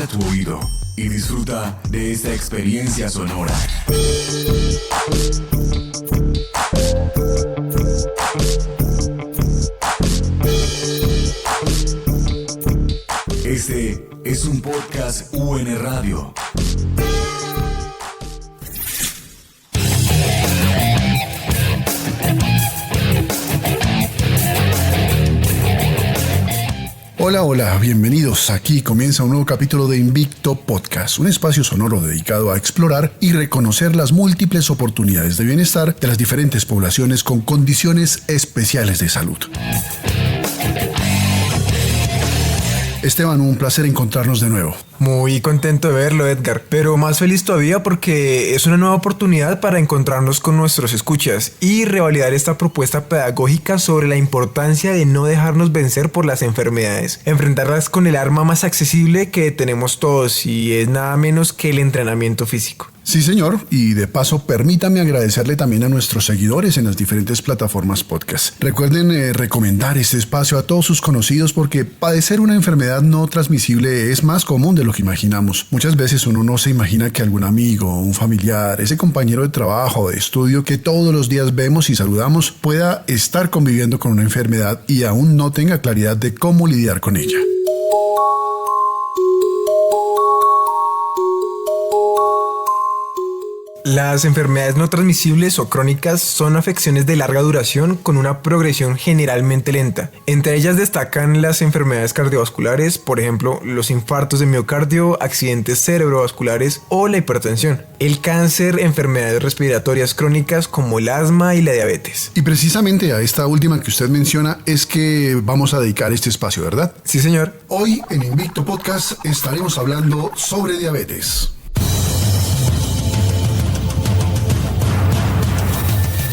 tu oído y disfruta de esta experiencia sonora. Este es un podcast UN Radio. Hola, bienvenidos. Aquí comienza un nuevo capítulo de Invicto Podcast, un espacio sonoro dedicado a explorar y reconocer las múltiples oportunidades de bienestar de las diferentes poblaciones con condiciones especiales de salud. Esteban, un placer encontrarnos de nuevo. Muy contento de verlo, Edgar, pero más feliz todavía porque es una nueva oportunidad para encontrarnos con nuestros escuchas y revalidar esta propuesta pedagógica sobre la importancia de no dejarnos vencer por las enfermedades, enfrentarlas con el arma más accesible que tenemos todos y es nada menos que el entrenamiento físico. Sí, señor, y de paso permítame agradecerle también a nuestros seguidores en las diferentes plataformas podcast. Recuerden recomendar este espacio a todos sus conocidos porque padecer una enfermedad no transmisible es más común de lo que imaginamos. Muchas veces uno no se imagina que algún amigo, un familiar, ese compañero de trabajo o de estudio que todos los días vemos y saludamos pueda estar conviviendo con una enfermedad y aún no tenga claridad de cómo lidiar con ella. Las enfermedades no transmisibles o crónicas son afecciones de larga duración con una progresión generalmente lenta. Entre ellas destacan las enfermedades cardiovasculares, por ejemplo, los infartos de miocardio, accidentes cerebrovasculares o la hipertensión. El cáncer, enfermedades respiratorias crónicas como el asma y la diabetes. Y precisamente a esta última que usted menciona es que vamos a dedicar este espacio, ¿verdad? Sí, señor. Hoy en Invicto Podcast estaremos hablando sobre diabetes.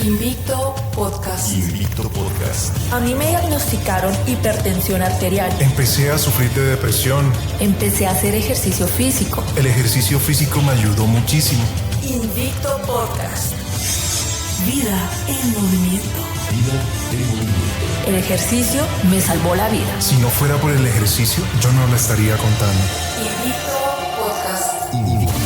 Invicto Podcast. Invicto Podcast. A mí me diagnosticaron hipertensión arterial. Empecé a sufrir de depresión. Empecé a hacer ejercicio físico. El ejercicio físico me ayudó muchísimo. Invicto Podcast. Vida en movimiento. Vida en movimiento. El ejercicio me salvó la vida. Si no fuera por el ejercicio, yo no lo estaría contando. Invicto Podcast. Invicto.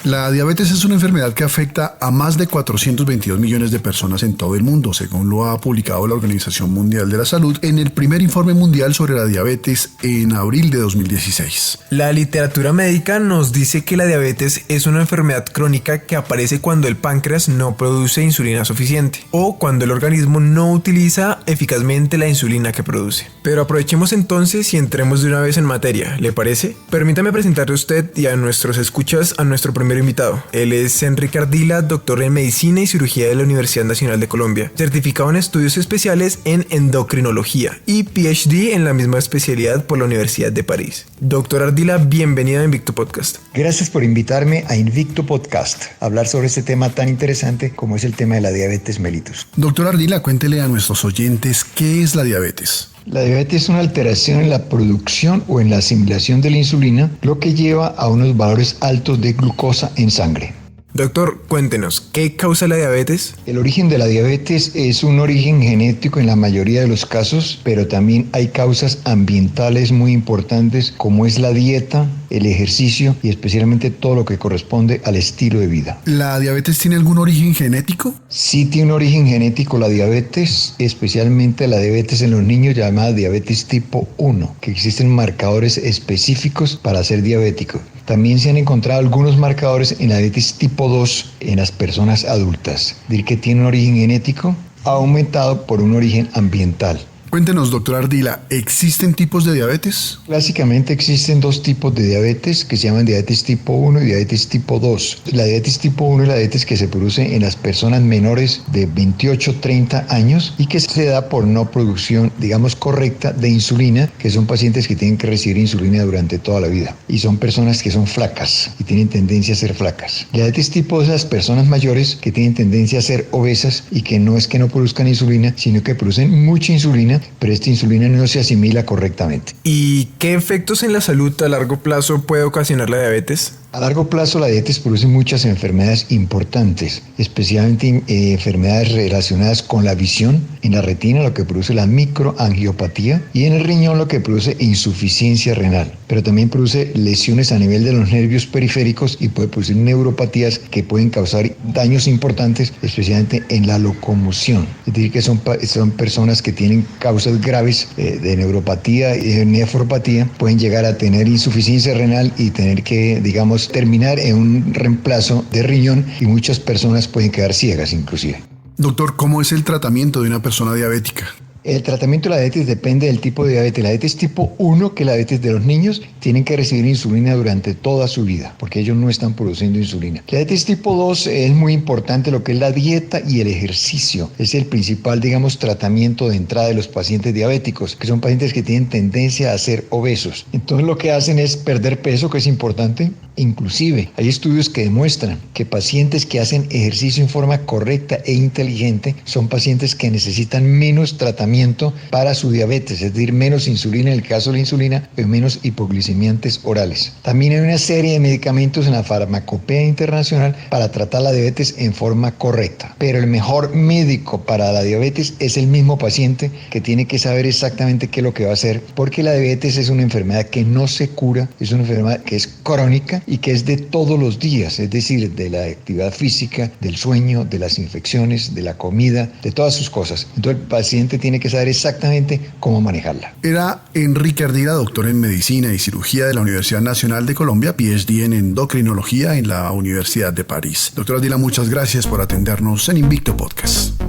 La diabetes es una enfermedad que afecta a más de 422 millones de personas en todo el mundo, según lo ha publicado la Organización Mundial de la Salud en el primer informe mundial sobre la diabetes en abril de 2016. La literatura médica nos dice que la diabetes es una enfermedad crónica que aparece cuando el páncreas no produce insulina suficiente o cuando el organismo no utiliza eficazmente la insulina que produce. Pero aprovechemos entonces y entremos de una vez en materia, ¿le parece? Permítame presentarle a usted y a nuestros escuchas a nuestro primer invitado. Él es Enrique Ardila, doctor en Medicina y Cirugía de la Universidad Nacional de Colombia, certificado en estudios especiales en endocrinología y PhD en la misma especialidad por la Universidad de París. Doctor Ardila, bienvenido a Invicto Podcast. Gracias por invitarme a Invicto Podcast, a hablar sobre este tema tan interesante como es el tema de la diabetes mellitus. Doctor Ardila, cuéntele a nuestros oyentes qué es la diabetes. La diabetes es una alteración en la producción o en la asimilación de la insulina, lo que lleva a unos valores altos de glucosa en sangre. Doctor, cuéntenos, ¿qué causa la diabetes? El origen de la diabetes es un origen genético en la mayoría de los casos, pero también hay causas ambientales muy importantes como es la dieta, el ejercicio y especialmente todo lo que corresponde al estilo de vida. ¿La diabetes tiene algún origen genético? Sí tiene un origen genético la diabetes, especialmente la diabetes en los niños llamada diabetes tipo 1, que existen marcadores específicos para ser diabético. También se han encontrado algunos marcadores en la diabetes tipo 2 en las personas adultas. Decir que tiene un origen genético ha aumentado por un origen ambiental. Cuéntenos, doctor Ardila, ¿existen tipos de diabetes? Clásicamente existen dos tipos de diabetes que se llaman diabetes tipo 1 y diabetes tipo 2. La diabetes tipo 1 es la diabetes que se produce en las personas menores de 28-30 años y que se da por no producción, digamos, correcta de insulina, que son pacientes que tienen que recibir insulina durante toda la vida. Y son personas que son flacas y tienen tendencia a ser flacas. La diabetes tipo 2 es las personas mayores que tienen tendencia a ser obesas y que no es que no produzcan insulina, sino que producen mucha insulina pero esta insulina no se asimila correctamente. ¿Y qué efectos en la salud a largo plazo puede ocasionar la diabetes? A largo plazo la diabetes produce muchas enfermedades importantes, especialmente enfermedades relacionadas con la visión, en la retina lo que produce la microangiopatía y en el riñón lo que produce insuficiencia renal, pero también produce lesiones a nivel de los nervios periféricos y puede producir neuropatías que pueden causar daños importantes, especialmente en la locomoción. Es decir, que son personas que tienen causas graves de neuropatía y de nefropatía, pueden llegar a tener insuficiencia renal y tener que, digamos, terminar en un reemplazo de riñón y muchas personas pueden quedar ciegas inclusive. Doctor, ¿cómo es el tratamiento de una persona diabética? El tratamiento de la diabetes depende del tipo de diabetes. La diabetes tipo 1, que es la diabetes de los niños, tienen que recibir insulina durante toda su vida, porque ellos no están produciendo insulina. La diabetes tipo 2 es muy importante lo que es la dieta y el ejercicio. Es el principal, digamos, tratamiento de entrada de los pacientes diabéticos, que son pacientes que tienen tendencia a ser obesos. Entonces lo que hacen es perder peso, que es importante. Inclusive hay estudios que demuestran que pacientes que hacen ejercicio en forma correcta e inteligente son pacientes que necesitan menos tratamiento para su diabetes, es decir, menos insulina en el caso de la insulina y menos hipoglicemiantes orales. También hay una serie de medicamentos en la farmacopea internacional para tratar la diabetes en forma correcta, pero el mejor médico para la diabetes es el mismo paciente, que tiene que saber exactamente qué es lo que va a hacer, porque la diabetes es una enfermedad que no se cura, es una enfermedad que es crónica y que es de todos los días, es decir, de la actividad física, del sueño, de las infecciones, de la comida, de todas sus cosas. Entonces el paciente tiene que saber exactamente cómo manejarla. Era Enrique Ardila, doctor en Medicina y Cirugía de la Universidad Nacional de Colombia, PhD en Endocrinología en la Universidad de París. Doctor Ardila, muchas gracias por atendernos en Invicto Podcast.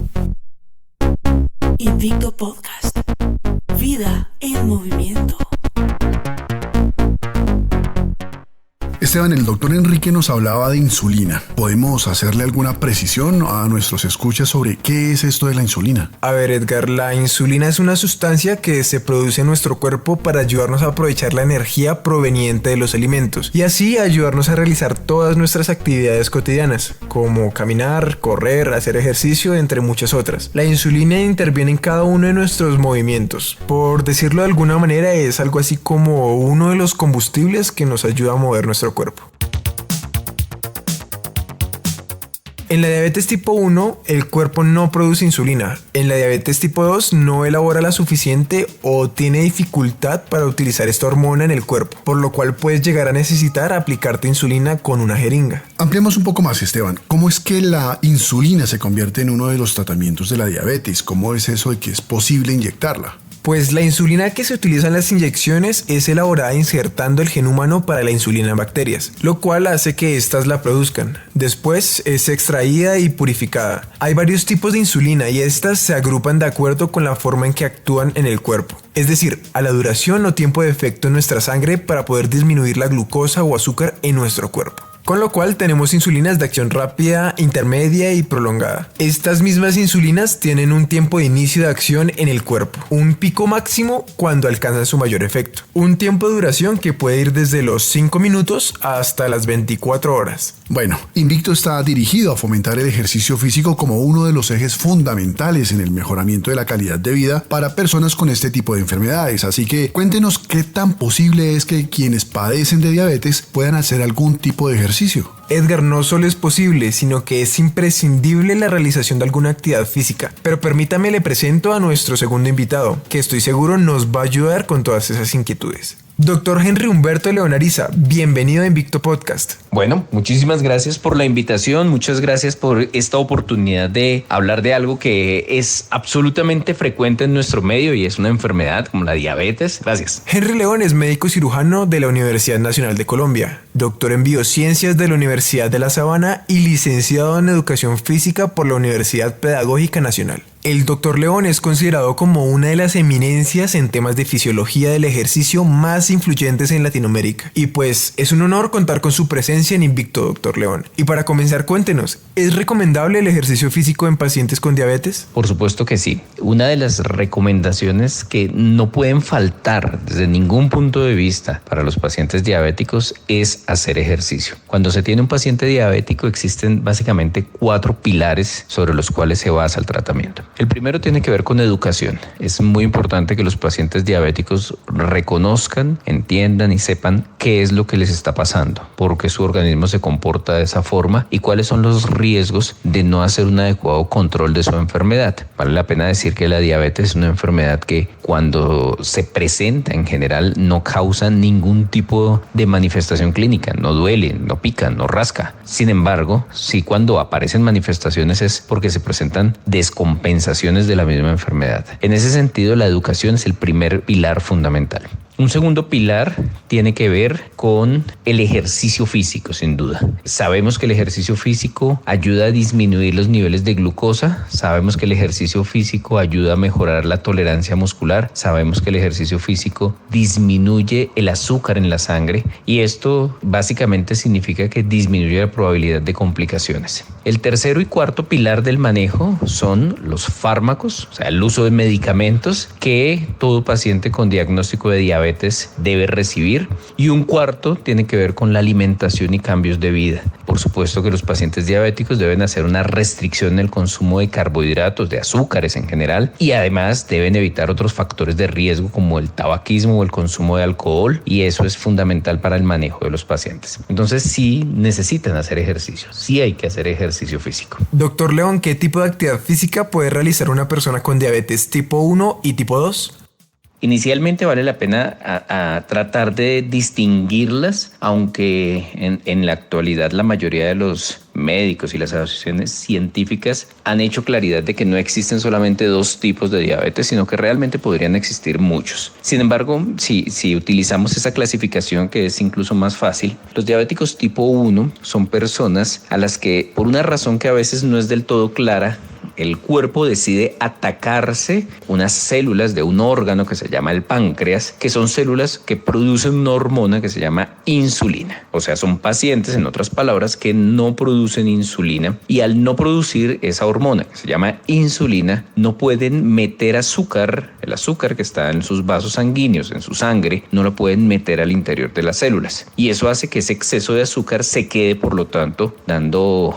Invicto Podcast. Vida en movimiento. Esteban, el doctor Enrique nos hablaba de insulina. ¿Podemos hacerle alguna precisión a nuestros escuchas sobre qué es esto de la insulina? A ver, Edgar, la insulina es una sustancia que se produce en nuestro cuerpo para ayudarnos a aprovechar la energía proveniente de los alimentos y así ayudarnos a realizar todas nuestras actividades cotidianas, como caminar, correr, hacer ejercicio, entre muchas otras. La insulina interviene en cada uno de nuestros movimientos. Por decirlo de alguna manera, es algo así como uno de los combustibles que nos ayuda a mover nuestro cuerpo. En la diabetes tipo 1, el cuerpo no produce insulina. En la diabetes tipo 2, no elabora la suficiente o tiene dificultad para utilizar esta hormona en el cuerpo, por lo cual puedes llegar a necesitar aplicarte insulina con una jeringa. Ampliemos un poco más, Esteban. ¿Cómo es que la insulina se convierte en uno de los tratamientos de la diabetes? ¿Cómo es eso de que es posible inyectarla? Pues la insulina que se utiliza en las inyecciones es elaborada insertando el gen humano para la insulina en bacterias, lo cual hace que éstas la produzcan. Después es extraída y purificada. Hay varios tipos de insulina y estas se agrupan de acuerdo con la forma en que actúan en el cuerpo, es decir, a la duración o tiempo de efecto en nuestra sangre para poder disminuir la glucosa o azúcar en nuestro cuerpo. Con lo cual tenemos insulinas de acción rápida, intermedia y prolongada. Estas mismas insulinas tienen un tiempo de inicio de acción en el cuerpo, un pico máximo cuando alcanzan su mayor efecto, un tiempo de duración que puede ir desde los 5 minutos hasta las 24 horas. Bueno, Invicto está dirigido a fomentar el ejercicio físico como uno de los ejes fundamentales en el mejoramiento de la calidad de vida para personas con este tipo de enfermedades, así que cuéntenos qué tan posible es que quienes padecen de diabetes puedan hacer algún tipo de ejercicio. Edgar, no solo es posible, sino que es imprescindible la realización de alguna actividad física. Pero permítame le presento a nuestro segundo invitado, que estoy seguro nos va a ayudar con todas esas inquietudes. Doctor Henry Humberto León Ariza, bienvenido a Invicto Podcast. Bueno, muchísimas gracias por la invitación, muchas gracias por esta oportunidad de hablar de algo que es absolutamente frecuente en nuestro medio y es una enfermedad como la diabetes. Gracias. Henry León es médico cirujano de la Universidad Nacional de Colombia, doctor en biociencias de la Universidad de La Sabana y licenciado en educación física por la Universidad Pedagógica Nacional. El Dr. León es considerado como una de las eminencias en temas de fisiología del ejercicio más influyentes en Latinoamérica. Y pues es un honor contar con su presencia experiencia en Invicto, doctor León. Y para comenzar, cuéntenos, ¿es recomendable el ejercicio físico en pacientes con diabetes? Por supuesto que sí. Una de las recomendaciones que no pueden faltar desde ningún punto de vista para los pacientes diabéticos es hacer ejercicio. Cuando se tiene un paciente diabético existen básicamente 4 pilares sobre los cuales se basa el tratamiento. El primero tiene que ver con educación. Es muy importante que los pacientes diabéticos reconozcan, entiendan y sepan qué es lo que les está pasando, por qué su organismo se comporta de esa forma y cuáles son los riesgos de no hacer un adecuado control de su enfermedad. Vale la pena decir que la diabetes es una enfermedad que cuando se presenta en general no causa ningún tipo de manifestación clínica, no duele, no pica, no rasca. Sin embargo, sí cuando aparecen manifestaciones es porque se presentan descompensaciones de la misma enfermedad. En ese sentido, la educación es el primer pilar fundamental. Un segundo pilar tiene que ver con el ejercicio físico, sin duda. Sabemos que el ejercicio físico ayuda a disminuir los niveles de glucosa, sabemos que el ejercicio físico ayuda a mejorar la tolerancia muscular, sabemos que el ejercicio físico disminuye el azúcar en la sangre y esto básicamente significa que disminuye la probabilidad de complicaciones. El tercero y cuarto pilar del manejo son los fármacos, o sea, el uso de medicamentos que todo paciente con diagnóstico de diabetes debe recibir, y un cuarto tiene que ver con la alimentación y cambios de vida. Por supuesto que los pacientes diabéticos deben hacer una restricción en el consumo de carbohidratos, de azúcares en general, y además deben evitar otros factores de riesgo como el tabaquismo o el consumo de alcohol, y eso es fundamental para el manejo de los pacientes. Entonces sí necesitan hacer ejercicio, sí hay que hacer ejercicio físico. Doctor León, ¿qué tipo de actividad física puede realizar una persona con diabetes tipo 1 y tipo 2? Inicialmente vale la pena a tratar de distinguirlas, aunque en la actualidad la mayoría de los médicos y las asociaciones científicas han hecho claridad de que no existen solamente 2 tipos de diabetes, sino que realmente podrían existir muchos. Sin embargo, si utilizamos esa clasificación, que es incluso más fácil, los diabéticos tipo 1 son personas a las que, por una razón que a veces no es del todo clara, el cuerpo decide atacarse unas células de un órgano que se llama el páncreas, que son células que producen una hormona que se llama insulina. O sea, son pacientes, en otras palabras, que no producen insulina, y al no producir esa hormona que se llama insulina, no pueden meter azúcar, el azúcar que está en sus vasos sanguíneos, en su sangre, no lo pueden meter al interior de las células. Y eso hace que ese exceso de azúcar se quede, por lo tanto, dando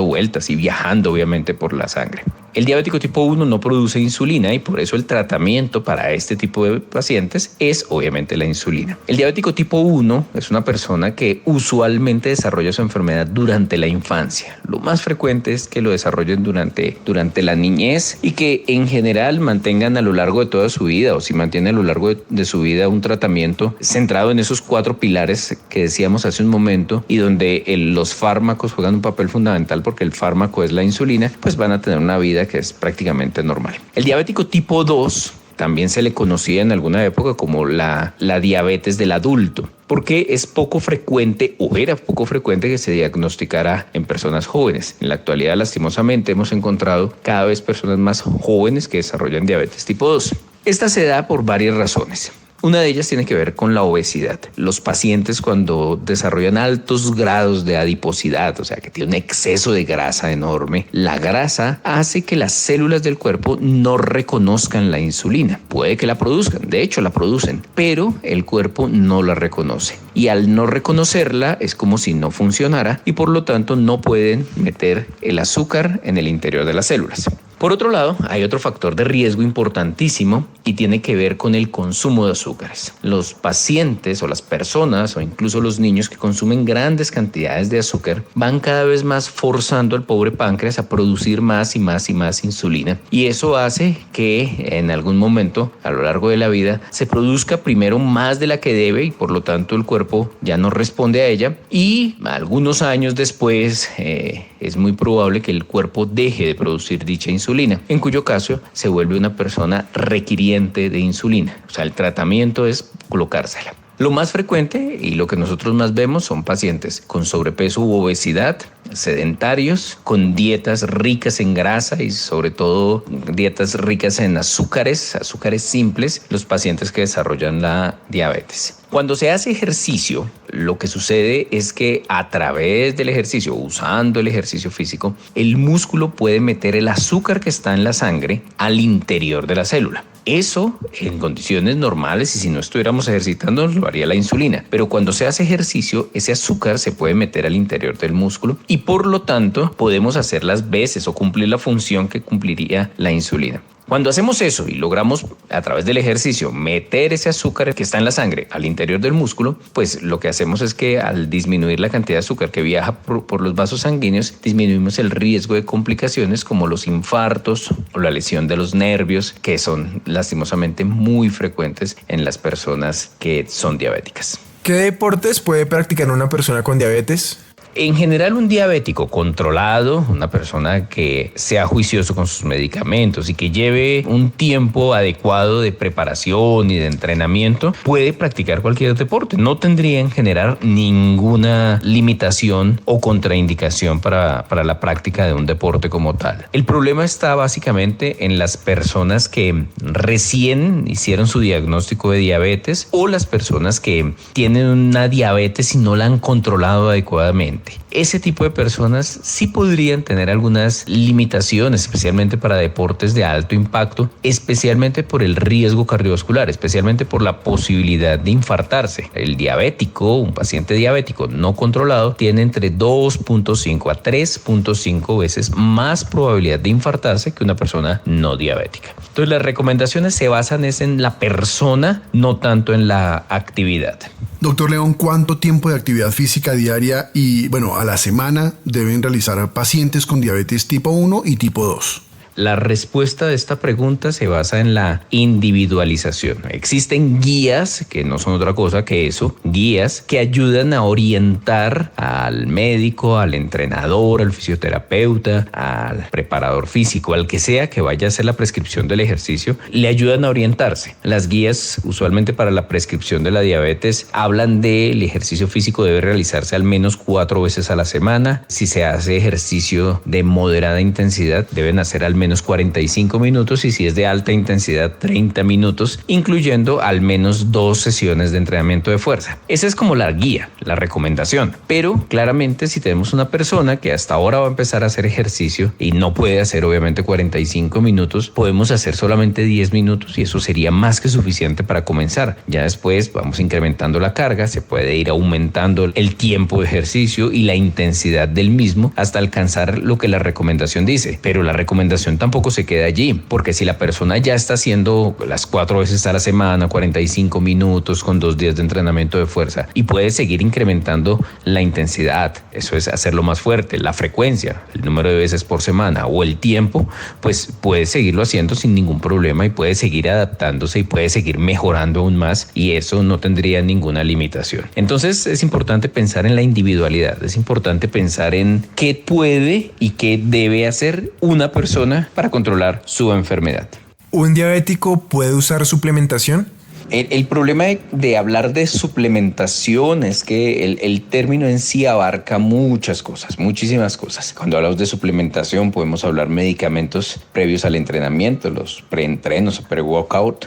vueltas y viajando, obviamente, por la sangre. El diabético tipo 1 no produce insulina y por eso el tratamiento para este tipo de pacientes es obviamente la insulina. El diabético tipo 1 es una persona que usualmente desarrolla su enfermedad durante la infancia. Lo más frecuente es que lo desarrollen durante la niñez y que en general mantengan a lo largo de toda su vida, o si mantienen a lo largo de su vida un tratamiento centrado en esos 4 pilares que decíamos hace un momento y donde los fármacos juegan un papel fundamental, porque el fármaco es la insulina, pues van a tener una vida que es prácticamente normal. El diabético tipo 2 también se le conocía en alguna época como la diabetes del adulto, porque es poco frecuente, o era poco frecuente, que se diagnosticara en personas jóvenes. En la actualidad, lastimosamente, hemos encontrado cada vez personas más jóvenes que desarrollan diabetes tipo 2. Esta se da por varias razones. Una de ellas tiene que ver con la obesidad. Los pacientes, cuando desarrollan altos grados de adiposidad, o sea que tiene un exceso de grasa enorme, la grasa hace que las células del cuerpo no reconozcan la insulina. Puede que la produzcan, de hecho la producen, pero el cuerpo no la reconoce. Y al no reconocerla es como si no funcionara y por lo tanto no pueden meter el azúcar en el interior de las células. Por otro lado, hay otro factor de riesgo importantísimo y tiene que ver con el consumo de azúcares. Los pacientes o las personas o incluso los niños que consumen grandes cantidades de azúcar van cada vez más forzando al pobre páncreas a producir más y más y más insulina, y eso hace que en algún momento a lo largo de la vida se produzca primero más de la que debe y por lo tanto el cuerpo ya no responde a ella, y algunos años después es muy probable que el cuerpo deje de producir dicha insulina, en cuyo caso se vuelve una persona requiriente de insulina. O sea, el tratamiento es colocársela. Lo más frecuente y lo que nosotros más vemos son pacientes con sobrepeso u obesidad, sedentarios, con dietas ricas en grasa y sobre todo dietas ricas en azúcares simples, los pacientes que desarrollan la diabetes. Cuando se hace ejercicio, lo que sucede es que a través del ejercicio, usando el ejercicio físico, el músculo puede meter el azúcar que está en la sangre al interior de la célula. Eso, en condiciones normales y si no estuviéramos ejercitando, lo haría la insulina. Pero cuando se hace ejercicio, ese azúcar se puede meter al interior del músculo y por lo tanto podemos hacer las veces o cumplir la función que cumpliría la insulina. Cuando hacemos eso y logramos a través del ejercicio meter ese azúcar que está en la sangre al interior del músculo, pues lo que hacemos es que al disminuir la cantidad de azúcar que viaja por los vasos sanguíneos, disminuimos el riesgo de complicaciones como los infartos o la lesión de los nervios, que son lastimosamente muy frecuentes en las personas que son diabéticas. ¿Qué deportes puede practicar una persona con diabetes? En general, un diabético controlado, una persona que sea juicioso con sus medicamentos y que lleve un tiempo adecuado de preparación y de entrenamiento, puede practicar cualquier deporte. No tendría en general ninguna limitación o contraindicación para la práctica de un deporte como tal. El problema está básicamente en las personas que recién hicieron su diagnóstico de diabetes o las personas que tienen una diabetes y no la han controlado adecuadamente. Ese tipo de personas sí podrían tener algunas limitaciones, especialmente para deportes de alto impacto, especialmente por el riesgo cardiovascular, especialmente por la posibilidad de infartarse. El diabético, un paciente diabético no controlado, tiene entre 2.5 a 3.5 veces más probabilidad de infartarse que una persona no diabética. Entonces, las recomendaciones se basan en la persona, no tanto en la actividad. Doctor León, ¿cuánto tiempo de actividad física diaria y, a la semana deben realizar pacientes con diabetes tipo 1 y tipo 2? La respuesta de esta pregunta se basa en la individualización. Existen guías, que no son otra cosa que eso, guías que ayudan a orientar al médico, al entrenador, al fisioterapeuta, al preparador físico, al que sea que vaya a hacer la prescripción del ejercicio, le ayudan a orientarse. Las guías, usualmente para la prescripción de la diabetes, hablan del ejercicio físico debe realizarse al menos 4 veces a la semana. Si se hace ejercicio de moderada intensidad, deben hacer al menos 45 minutos y si es de alta intensidad 30 minutos, incluyendo al menos 2 sesiones de entrenamiento de fuerza. Esa es como la guía, la recomendación. Pero claramente si tenemos una persona que hasta ahora va a empezar a hacer ejercicio y no puede hacer obviamente 45 minutos, podemos hacer solamente 10 minutos y eso sería más que suficiente para comenzar. Ya después vamos incrementando la carga, se puede ir aumentando el tiempo de ejercicio y la intensidad del mismo hasta alcanzar lo que la recomendación dice. Pero la recomendación tampoco se queda allí, porque si la persona ya está haciendo las 4 veces a la semana, 45 minutos con 2 días de entrenamiento de fuerza y puede seguir incrementando la intensidad, eso es hacerlo más fuerte, la frecuencia, el número de veces por semana o el tiempo, pues puede seguirlo haciendo sin ningún problema y puede seguir adaptándose y puede seguir mejorando aún más y eso no tendría ninguna limitación. Entonces es importante pensar en la individualidad, es importante pensar en qué puede y qué debe hacer una persona para controlar su enfermedad. ¿Un diabético puede usar suplementación? El problema de hablar de suplementación es que el término en sí abarca muchas cosas, muchísimas cosas. Cuando hablamos de suplementación podemos hablar medicamentos previos al entrenamiento, los preentrenos o pre-workout.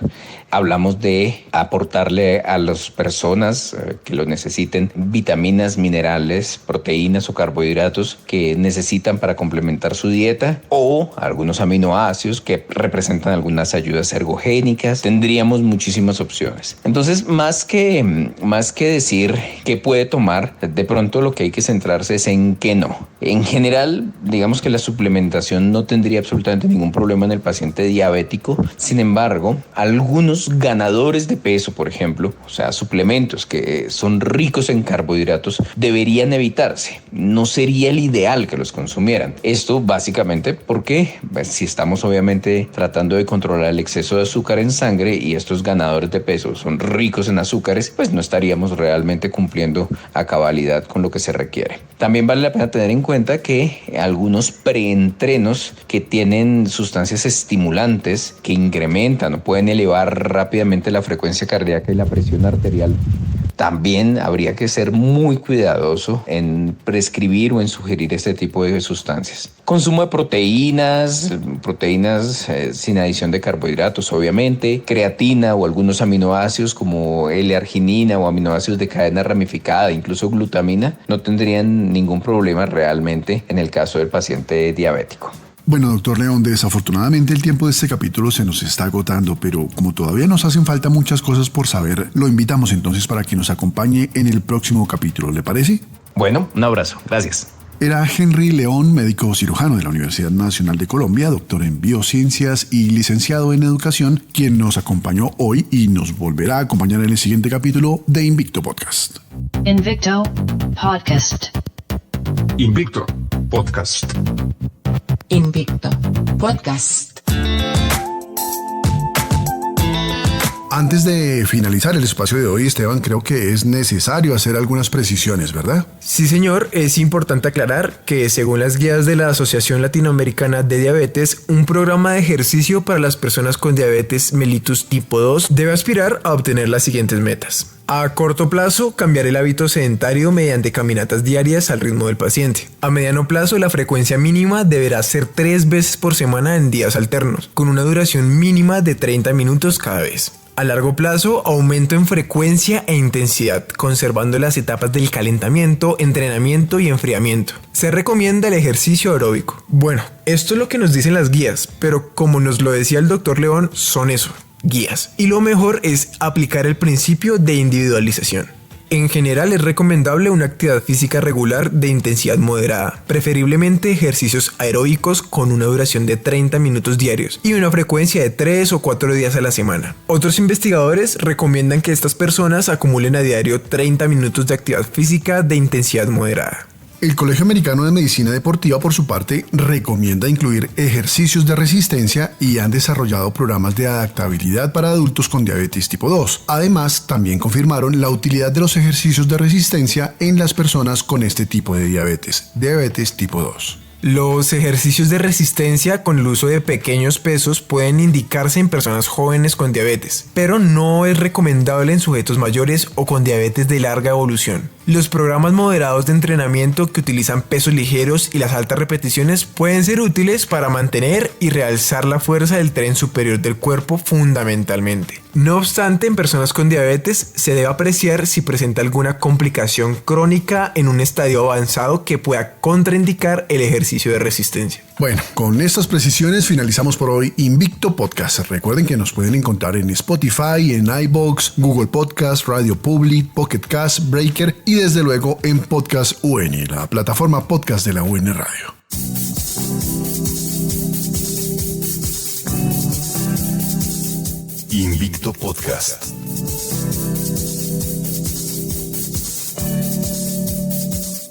Hablamos de aportarle a las personas que lo necesiten vitaminas, minerales, proteínas o carbohidratos que necesitan para complementar su dieta o algunos aminoácidos que representan algunas ayudas ergogénicas. Tendríamos muchísimas opciones. Entonces, más que decir qué puede tomar, de pronto lo que hay que centrarse es en qué no. En general, digamos que la suplementación no tendría absolutamente ningún problema en el paciente diabético. Sin embargo, algunos ganadores de peso, por ejemplo, o sea, suplementos que son ricos en carbohidratos, deberían evitarse. No sería el ideal que los consumieran. Esto básicamente porque si estamos obviamente tratando de controlar el exceso de azúcar en sangre y estos ganadores de peso son ricos en azúcares, pues no estaríamos realmente cumpliendo a cabalidad con lo que se requiere. También vale la pena tener en cuenta que algunos preentrenos que tienen sustancias estimulantes que incrementan o pueden elevar rápidamente la frecuencia cardíaca y la presión arterial también habría que ser muy cuidadoso en prescribir o en sugerir este tipo de sustancias. Consumo de proteínas sin adición de carbohidratos, obviamente, creatina o algunos aminoácidos como L-arginina o aminoácidos de cadena ramificada, incluso glutamina, no tendrían ningún problema realmente en el caso del paciente diabético. Bueno, doctor León, desafortunadamente el tiempo de este capítulo se nos está agotando, pero como todavía nos hacen falta muchas cosas por saber, lo invitamos entonces para que nos acompañe en el próximo capítulo, ¿le parece? Bueno, un abrazo. Gracias. Era Henry León, médico cirujano de la Universidad Nacional de Colombia, doctor en biociencias y licenciado en educación, quien nos acompañó hoy y nos volverá a acompañar en el siguiente capítulo de Invicto Podcast. Invicto Podcast. Invicto Podcast. Invicto Podcast. Antes de finalizar el espacio de hoy, Esteban, creo que es necesario hacer algunas precisiones, ¿verdad? Sí, señor, es importante aclarar que según las guías de la Asociación Latinoamericana de Diabetes, un programa de ejercicio para las personas con diabetes mellitus tipo 2 debe aspirar a obtener las siguientes metas. A corto plazo, cambiar el hábito sedentario mediante caminatas diarias al ritmo del paciente. A mediano plazo, la frecuencia mínima deberá ser 3 veces por semana en días alternos, con una duración mínima de 30 minutos cada vez. A largo plazo, aumento en frecuencia e intensidad, conservando las etapas del calentamiento, entrenamiento y enfriamiento. Se recomienda el ejercicio aeróbico. Bueno, esto es lo que nos dicen las guías, pero como nos lo decía el doctor León, son eso, guías. Y lo mejor es aplicar el principio de individualización. En general es recomendable una actividad física regular de intensidad moderada, preferiblemente ejercicios aeróbicos con una duración de 30 minutos diarios y una frecuencia de 3 o 4 días a la semana. Otros investigadores recomiendan que estas personas acumulen a diario 30 minutos de actividad física de intensidad moderada. El Colegio Americano de Medicina Deportiva, por su parte, recomienda incluir ejercicios de resistencia y han desarrollado programas de adaptabilidad para adultos con diabetes tipo 2. Además, también confirmaron la utilidad de los ejercicios de resistencia en las personas con este tipo de diabetes tipo 2. Los ejercicios de resistencia con el uso de pequeños pesos pueden indicarse en personas jóvenes con diabetes, pero no es recomendable en sujetos mayores o con diabetes de larga evolución. Los programas moderados de entrenamiento que utilizan pesos ligeros y las altas repeticiones pueden ser útiles para mantener y realzar la fuerza del tren superior del cuerpo fundamentalmente. No obstante, en personas con diabetes se debe apreciar si presenta alguna complicación crónica en un estadio avanzado que pueda contraindicar el ejercicio de resistencia. Bueno, con estas precisiones finalizamos por hoy Invicto Podcast. Recuerden que nos pueden encontrar en Spotify, en iVoox, Google Podcast, Radio Public, Pocket Cast, Breaker y desde luego en Podcast UN, la plataforma podcast de la UN Radio. Invicto Podcast.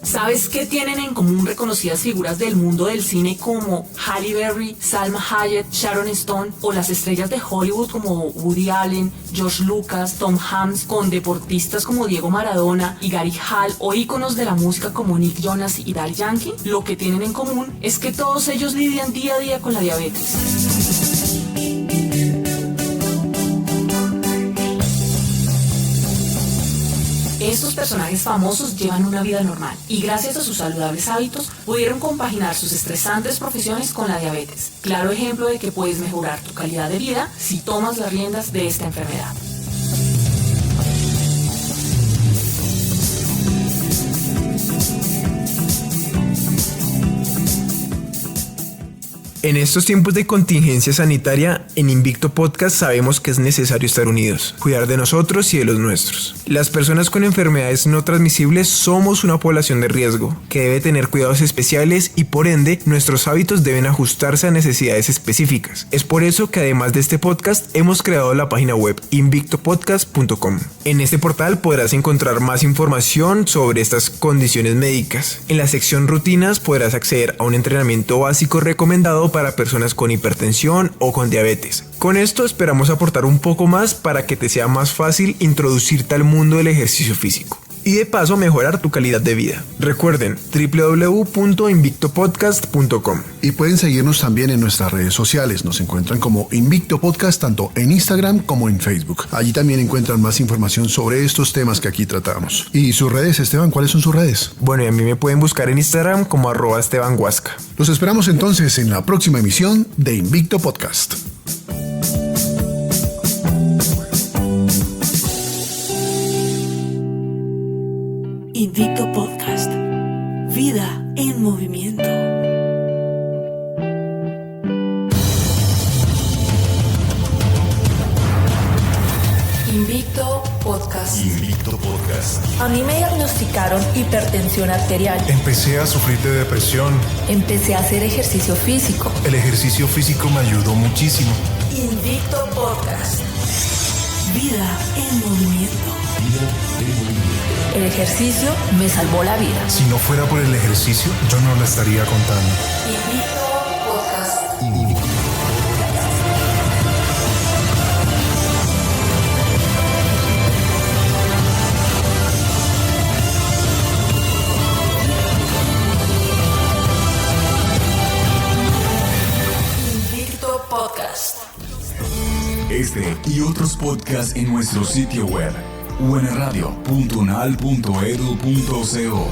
¿Sabes qué tienen en común reconocidas figuras del mundo del cine como Halle Berry, Salma Hayek, Sharon Stone o las estrellas de Hollywood como Woody Allen, George Lucas, Tom Hanks, con deportistas como Diego Maradona y Gary Hall o íconos de la música como Nick Jonas y Daddy Yankee? Lo que tienen en común es que todos ellos lidian día a día con la diabetes. Estos personajes famosos llevan una vida normal y gracias a sus saludables hábitos pudieron compaginar sus estresantes profesiones con la diabetes. Claro ejemplo de que puedes mejorar tu calidad de vida si tomas las riendas de esta enfermedad. En estos tiempos de contingencia sanitaria, en Invicto Podcast sabemos que es necesario estar unidos, cuidar de nosotros y de los nuestros. Las personas con enfermedades no transmisibles somos una población de riesgo, que debe tener cuidados especiales y por ende, nuestros hábitos deben ajustarse a necesidades específicas. Es por eso que además de este podcast, hemos creado la página web invictopodcast.com. En este portal podrás encontrar más información sobre estas condiciones médicas. En la sección rutinas podrás acceder a un entrenamiento básico recomendado para personas con hipertensión o con diabetes. Con esto esperamos aportar un poco más para que te sea más fácil introducirte al mundo del ejercicio físico. y de paso mejorar tu calidad de vida. Recuerden www.invictopodcast.com. Y pueden seguirnos también en nuestras redes sociales. Nos encuentran como Invicto Podcast tanto en Instagram como en Facebook. Allí también encuentran más información sobre estos temas que aquí tratamos. ¿Y sus redes, Esteban? ¿Cuáles son sus redes? Bueno, y a mí me pueden buscar en Instagram como @EstebanHuasca. Los esperamos entonces en la próxima emisión de Invicto Podcast. Invicto Podcast. Vida en movimiento. Invicto Podcast. Invicto Podcast. A mí me diagnosticaron hipertensión arterial. Empecé a sufrir de depresión. Empecé a hacer ejercicio físico. El ejercicio físico me ayudó muchísimo. Invicto Podcast. Vida en movimiento. El ejercicio me salvó la vida. Si no fuera por el ejercicio, yo no la estaría contando. Invicto Podcast. Invicto Podcast. Este y otros podcasts en nuestro sitio web unradio.unal.edu.co.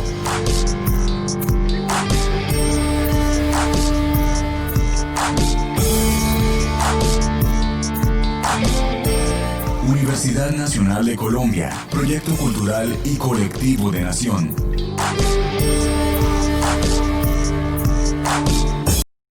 Universidad Nacional de Colombia, Proyecto Cultural y Colectivo de Nación.